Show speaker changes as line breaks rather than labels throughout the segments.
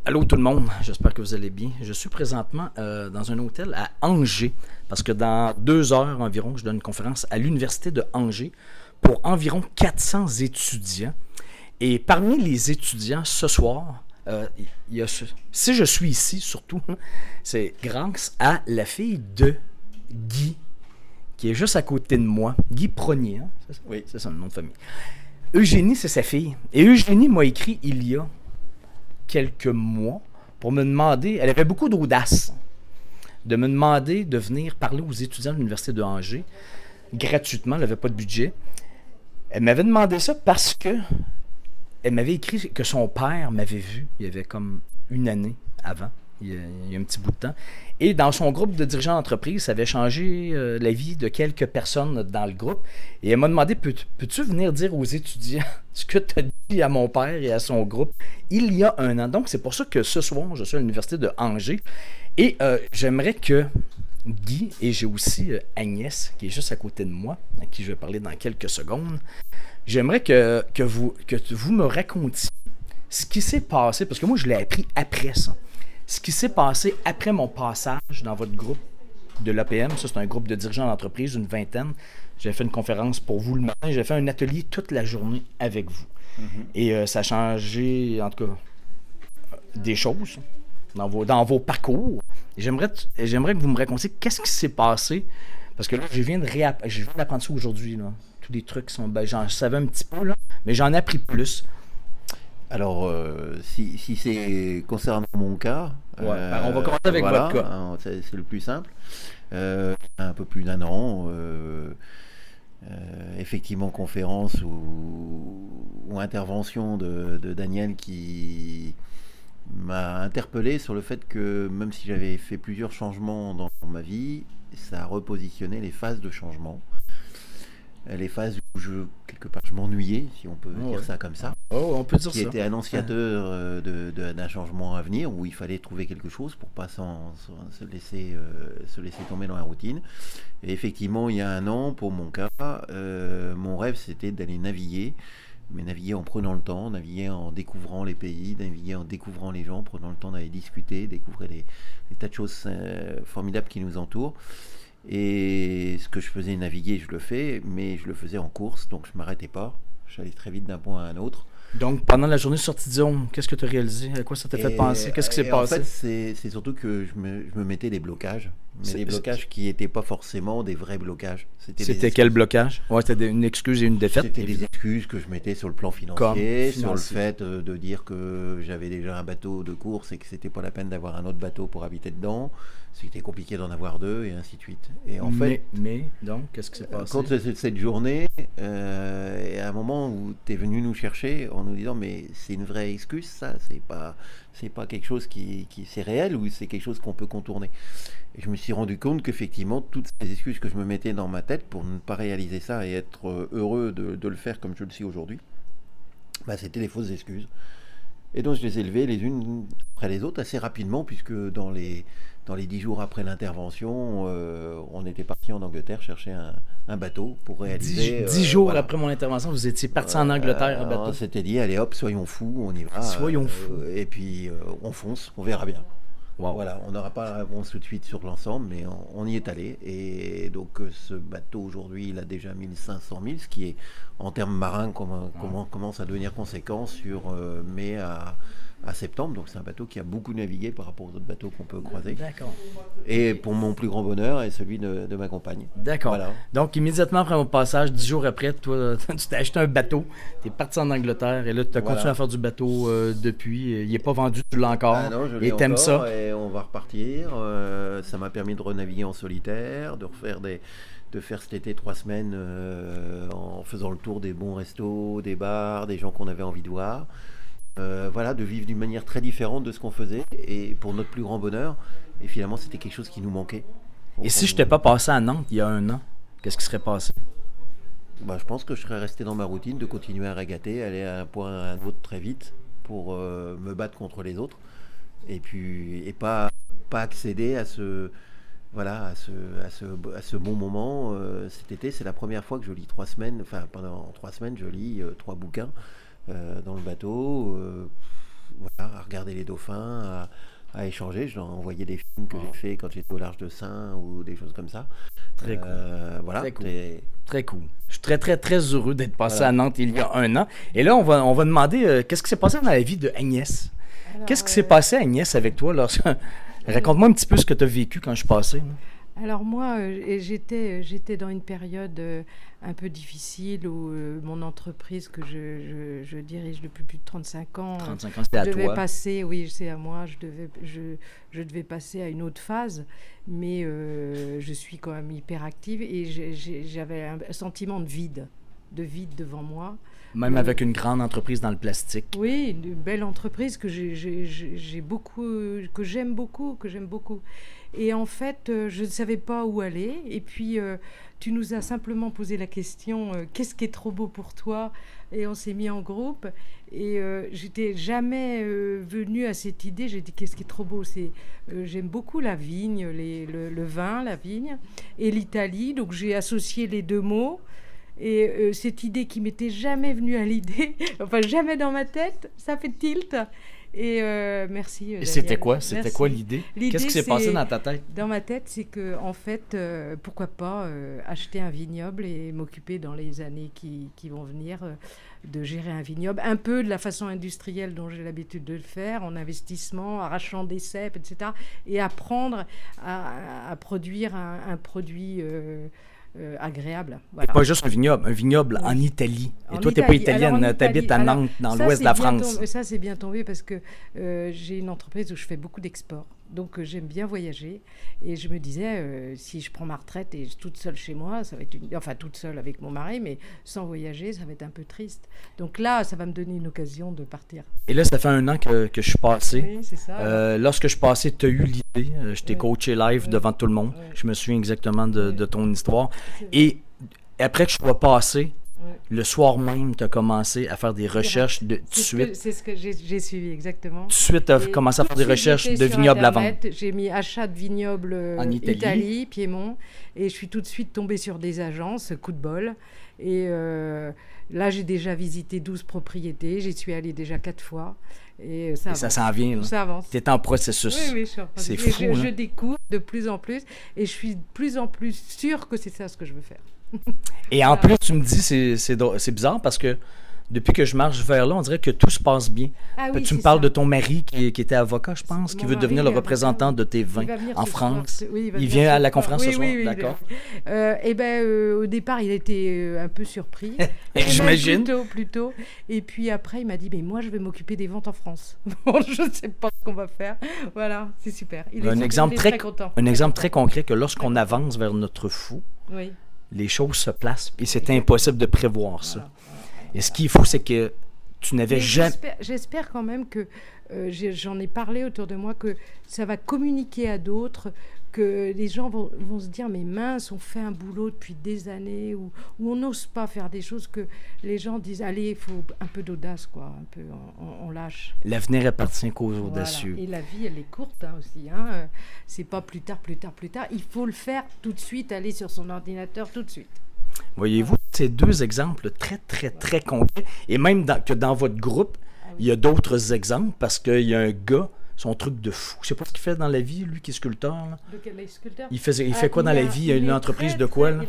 Allô tout le monde, j'espère que vous allez bien. Je suis présentement dans un hôtel à Angers parce que dans 2 heures environ, je donne une conférence à l'université de Angers pour environ 400 étudiants. Et parmi les étudiants ce soir, il y a si je suis ici surtout, c'est grâce à la fille de Guy qui est juste à côté de moi, Guy Pronier, hein?
Oui.
C'est son nom de famille. Eugénie, c'est sa fille. Et Eugénie m'a écrit il y a quelques mois pour me demander, elle avait beaucoup d'audace, de me demander de venir parler aux étudiants de l'Université de Angers gratuitement, elle n'avait pas de budget. Elle m'avait demandé ça parce que elle m'avait écrit que son père m'avait vu, il y avait comme une année avant, il y a un petit bout de temps. Et dans son groupe de dirigeants d'entreprise, ça avait changé la vie de quelques personnes dans le groupe. Et elle m'a demandé, peux-tu venir dire aux étudiants ce que tu as dit à mon père et à son groupe il y a un an. Donc, c'est pour ça que ce soir, je suis à l'Université de Angers. Et j'aimerais que Guy, et j'ai aussi Agnès, qui est juste à côté de moi, à qui je vais parler dans quelques secondes, j'aimerais que vous me racontiez ce qui s'est passé, parce que moi, je l'ai appris après ça. Ce qui s'est passé après mon passage dans votre groupe de l'APM, ça c'est un groupe de dirigeants d'entreprise, une vingtaine. J'ai fait une conférence pour vous le matin, j'ai fait un atelier toute la journée avec vous. Et ça a changé, en tout cas, des choses dans vos parcours. Et j'aimerais que vous me racontiez qu'est-ce qui s'est passé. Parce que là, je viens d'apprendre ça aujourd'hui. Là. Tous les trucs sont. Ben, j'en savais un petit peu, là, mais j'en ai appris plus.
Alors, si c'est concernant mon cas,
Ouais, ben, on va commencer avec
voilà,
votre cas.
hein, c'est le plus simple. Un peu plus d'un an, effectivement, conférence ou intervention de Daniel qui m'a interpellé sur le fait que même si j'avais fait plusieurs changements dans ma vie, ça repositionnait les phases de changement. Les phases où quelque part, je m'ennuyais, si on peut dire ça comme ça,
Oh, on peut dire
qui
ça.
était annonciateur d'un changement à venir, où il fallait trouver quelque chose pour pas se laisser tomber dans la routine. Et effectivement, il y a un an, pour mon cas, mon rêve c'était d'aller naviguer, mais naviguer en prenant le temps, naviguer en découvrant les pays, naviguer en découvrant les gens, prenant le temps d'aller discuter, découvrir les tas de choses formidables qui nous entourent. Et ce que je faisais naviguer, je le fais, mais je le faisais en course, donc je m'arrêtais pas. J'allais très vite d'un point à un autre.
Donc, pendant la journée de sortie de zone, qu'est-ce que tu as réalisé? À quoi ça t'a fait penser? Qu'est-ce qui s'est
En
passé?
fait, c'est surtout que je me mettais des blocages, mais des blocages qui n'étaient pas forcément des vrais blocages.
C'était quel blocage? Ouais, c'était une excuse et une défaite.
C'était des excuses que je mettais sur le plan financier, sur le
financier.
fait de dire que j'avais déjà un bateau de course et que c'était pas la peine d'avoir un autre bateau pour habiter dedans. C'était compliqué d'en avoir deux et ainsi de suite. Et en fait,
donc, qu'est-ce qui s'est passé?
quand cette journée, et à un moment où tu es venu nous chercher en nous disant mais c'est une vraie excuse ça, c'est pas quelque chose qui c'est réel ou c'est quelque chose qu'on peut contourner. Et je me suis rendu compte qu'effectivement toutes ces excuses que je me mettais dans ma tête pour ne pas réaliser ça et être heureux de le faire comme je le suis aujourd'hui, bah, c'était des fausses excuses. Et donc je les ai levées les unes après les autres assez rapidement puisque dans les 10 jours après l'intervention, on était parti en Angleterre chercher un bateau pour réaliser...
10 jours voilà. Après mon intervention, vous étiez parti en Angleterre à bateau.
On s'était dit, allez hop, soyons fous, on y va.
Soyons fous.
Et puis on fonce, on verra bien.
Wow.
Voilà, on n'aura pas la réponse tout de suite sur l'ensemble, mais on y est allé. Et donc ce bateau aujourd'hui, il a déjà 1500 000, ce qui est en termes marins commence à devenir conséquent sur mai à septembre. Donc c'est un bateau qui a beaucoup navigué par rapport aux autres bateaux qu'on peut croiser.
D'accord.
Et pour mon plus grand bonheur et celui de ma compagne.
D'accord.
Voilà.
Donc immédiatement après mon passage, 10 jours après, toi, tu t'es acheté un bateau, tu es parti en Angleterre et là tu as continué à faire du bateau depuis. Il n'est pas vendu, tu l'as encore.
Ah non, je l'ai
et t'aimes
encore,
ça.
et on va repartir. Ça m'a permis de renaviguer en solitaire, de faire cet été 3 semaines en faisant le tour des bons restos, des bars, des gens qu'on avait envie de voir. Voilà, de vivre d'une manière très différente de ce qu'on faisait et pour notre plus grand bonheur. Et finalement, c'était quelque chose qui nous manquait.
Et si je n'étais pas passé à Nantes il y a un an, qu'est-ce qui serait passé?
Bah, je pense que je serais resté dans ma routine de continuer à régater, aller à un point à un autre très vite pour me battre contre les autres et puis pas accéder à ce bon moment. Cet été, c'est la première fois que je lis 3 semaines, enfin pendant 3 semaines, je lis 3 bouquins dans le bateau. Voilà, regarder les dauphins, à échanger. Je leur envoyais des films que j'ai fait quand j'étais au large de Saint ou des choses comme ça.
Très cool.
Voilà.
Très cool. Très cool. Je suis très, très, très heureux d'être passé à Nantes il y a un an. Et là, on va demander qu'est-ce qui s'est passé dans la vie de Agnès.
Alors,
qu'est-ce qui s'est passé, Agnès, avec toi? Raconte-moi un petit peu ce que tu as vécu quand je suis passé. Là.
Alors moi, j'étais dans une période un peu difficile où mon entreprise que je dirige depuis plus de 35 ans,
35 ans, c'était à
devait
toi.
passer, oui, c'est à moi, je devais passer à une autre phase, mais je suis quand même hyper active et j'avais un sentiment de vide devant moi.
Même avec une grande entreprise dans le plastique.
Oui, une belle entreprise que j'aime beaucoup. Et en fait, je ne savais pas où aller. Et puis, tu nous as simplement posé la question, qu'est-ce qui est trop beau pour toi? Et on s'est mis en groupe. Et j'étais jamais venue à cette idée. J'ai dit, qu'est-ce qui est trop beau? J'aime beaucoup la vigne, le vin, la vigne, et l'Italie. Donc, j'ai associé les deux mots. Et cette idée qui m'était jamais venue à l'idée, enfin jamais dans ma tête, ça fait tilt. Et merci.
Et
Daniel.
c'était quoi?
Merci.
C'était quoi l'idée? Qu'est-ce qui s'est passé dans ta tête?
Dans ma tête, c'est que en fait, pourquoi pas acheter un vignoble et m'occuper dans les années qui vont venir de gérer un vignoble, un peu de la façon industrielle dont j'ai l'habitude de le faire, en investissement, arrachant des cèpes, etc. Et apprendre à produire un produit agréable. Voilà.
Et pas juste un vignoble en Italie. Et toi, tu n'es pas italienne, tu habites à Nantes, dans l'ouest de la France.
Ça, c'est bien tombé parce que j'ai une entreprise où je fais beaucoup d'exports. Donc, j'aime bien voyager. Et je me disais, si je prends ma retraite et toute seule chez moi, ça va être enfin, toute seule avec mon mari, mais sans voyager, ça va être un peu triste. Donc là, ça va me donner une occasion de partir.
Et là, ça fait un an que je suis passé.
Oui, c'est ça.
Lorsque je suis passé, tu as eu l'idée. Je t'ai coaché live devant tout le monde. Je me souviens exactement de ton histoire. Et après que je sois passé, le soir même, tu as commencé à faire des recherches tout de suite.
C'est ce que j'ai suivi, exactement.
Tout de suite, tu as commencé à faire des recherches de vignobles à vendre.
J'ai mis achat de vignobles
en
Italie, Piémont, et je suis tout de suite tombée sur des agences, coup de bol. Et là, j'ai déjà visité 12 propriétés, j'y suis allée déjà 4 fois. Et ça
s'en vient, là.
Ça avance.
Tu es en processus.
Oui, je suis en processus.
C'est fou,
je découvre de plus en plus, et je suis de plus en plus sûre que c'est ça ce que je veux faire.
Et en plus, tu me dis, c'est bizarre parce que depuis que je marche vers là, on dirait que tout se passe bien.
Ah oui,
tu me parles de ton mari qui était avocat, je pense, qui veut devenir le représentant de tes vins en France.
Oui,
il vient à la conférence ce soir?
Oui,
d'accord.
Au départ, il était un peu surpris.
J'imagine.
Plutôt. Et puis après, il m'a dit, mais moi, je vais m'occuper des ventes en France. Je ne sais pas ce qu'on va faire. Voilà, c'est super.
Un exemple très concret que lorsqu'on avance vers notre fou, les choses se placent et c'est impossible de prévoir ça. Et ce qu'il faut, c'est que tu n'avais jamais...
J'espère quand même que, j'en ai parlé autour de moi, que ça va communiquer à d'autres, que les gens vont se dire, mais mince, on fait un boulot depuis des années, où on n'ose pas faire des choses, que les gens disent, allez, il faut un peu d'audace, quoi, un peu, on lâche.
L'avenir appartient qu'aux audacieux.
Voilà. Et la vie, elle est courte aussi, hein. C'est pas plus tard. Il faut le faire tout de suite, aller sur son ordinateur tout de suite.
Voyez-vous, ces deux exemples très, très, très concrets. Et même que dans votre groupe, il y a d'autres exemples parce qu'il y a un gars, son truc de fou. Je sais pas ce qu'il fait dans la vie, lui qui est sculpteur. Là.
Lequel est sculpteur?
Il fait quoi dans la vie? Il a une entreprise de quoi? Là?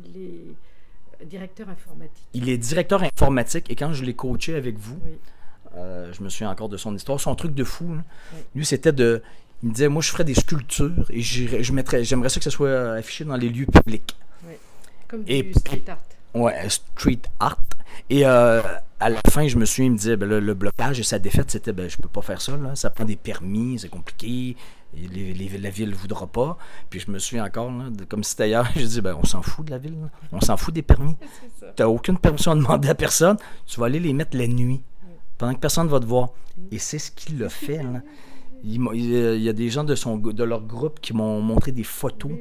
Il est directeur informatique.
Il est directeur informatique et quand je l'ai coaché avec vous, je me souviens encore de son histoire, son truc de fou. Là, lui, c'était de... Il me disait, moi, je ferais des sculptures et j'aimerais ça que ça soit affiché dans les lieux publics.
Oui. Comme du street art.
Ouais, street art. Et à la fin, je me souviens, il me disait, le blocage et sa défaite, c'était, je peux pas faire ça, là. Ça prend des permis, c'est compliqué, la ville ne voudra pas. Puis je me souviens encore, là, comme si c'était hier, je dis, on s'en fout de la ville, là. On s'en fout des permis. Tu n'as aucune permission à demander à personne, tu vas aller les mettre la nuit, pendant que personne ne va te voir. Et c'est ce qu'il a fait, là. Il y a des gens de leur groupe qui m'ont montré des photos.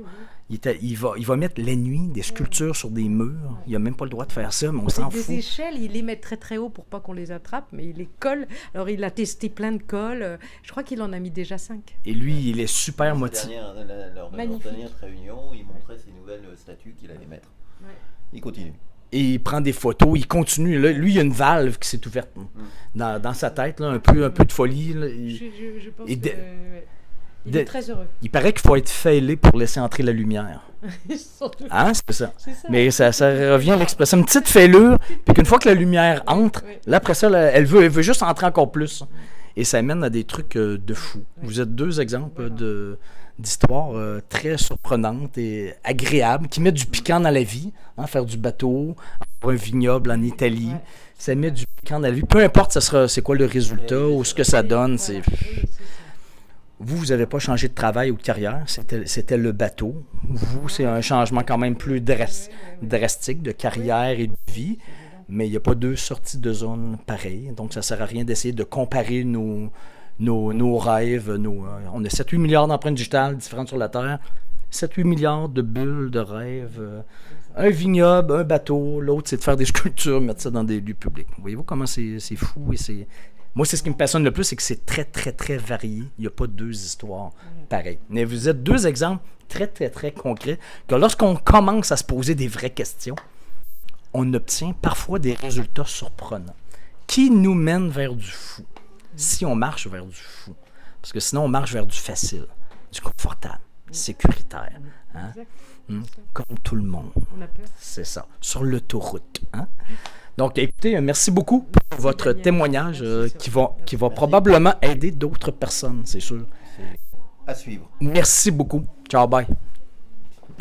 Il va mettre la nuit des sculptures sur des murs. Il n'a même pas le droit de faire ça, mais on s'en fout.
Des échelles, il les met très très haut pour pas qu'on les attrape, mais il les colle. Alors il a testé plein de colles. Je crois qu'il en a mis déjà 5.
Et lui, il est super motivé.
Lors de leur dernière réunion, il montrait ses nouvelles statues qu'il allait mettre. Il continue.
et il prend des photos, il continue. Là, lui, il y a une valve qui s'est ouverte dans sa tête, là, un peu de folie. Là.
Je pense
Et
que... Il est très heureux.
Il paraît qu'il faut être fêlé pour laisser entrer la lumière. Hein, c'est ça. Mais ça revient à l'expression. Une petite fêlure, puis qu'une fois que la lumière entre, là, après ça, elle veut juste entrer encore plus. Et ça mène à des trucs de fou. Vous êtes deux exemples d'histoires très surprenantes et agréables, qui mettent du piquant dans la vie. Hein, faire du bateau, avoir un vignoble en Italie, ça met du piquant dans la vie. Peu importe c'est quoi le résultat ou ce que ça donne. C'est... Vous n'avez pas changé de travail ou de carrière, c'était le bateau. Vous, c'est un changement quand même plus drastique de carrière et de vie, mais il n'y a pas deux sorties de zone pareilles. Donc, ça ne sert à rien d'essayer de comparer nos rêves. On a 7-8 milliards d'empreintes digitales différentes sur la Terre, 7-8 milliards de bulles de rêves. Un vignoble, un bateau, l'autre, c'est de faire des sculptures, mettre ça dans des lieux publics. Voyez-vous comment c'est fou et c'est... Moi, c'est ce qui me passionne le plus, c'est que c'est très, très, très varié. Il n'y a pas deux histoires pareilles. Mais vous êtes deux exemples très, très, très concrets que lorsqu'on commence à se poser des vraies questions, on obtient parfois des résultats surprenants qui nous mènent vers du fou. Si on marche vers du fou. Parce que sinon, on marche vers du facile, du confortable, sécuritaire. Hein? Comme tout le monde. C'est ça. Sur l'autoroute. Hein? Donc, écoutez, merci beaucoup pour votre témoignage qui va probablement aider d'autres personnes, c'est sûr.
À suivre.
Merci beaucoup. Ciao, bye.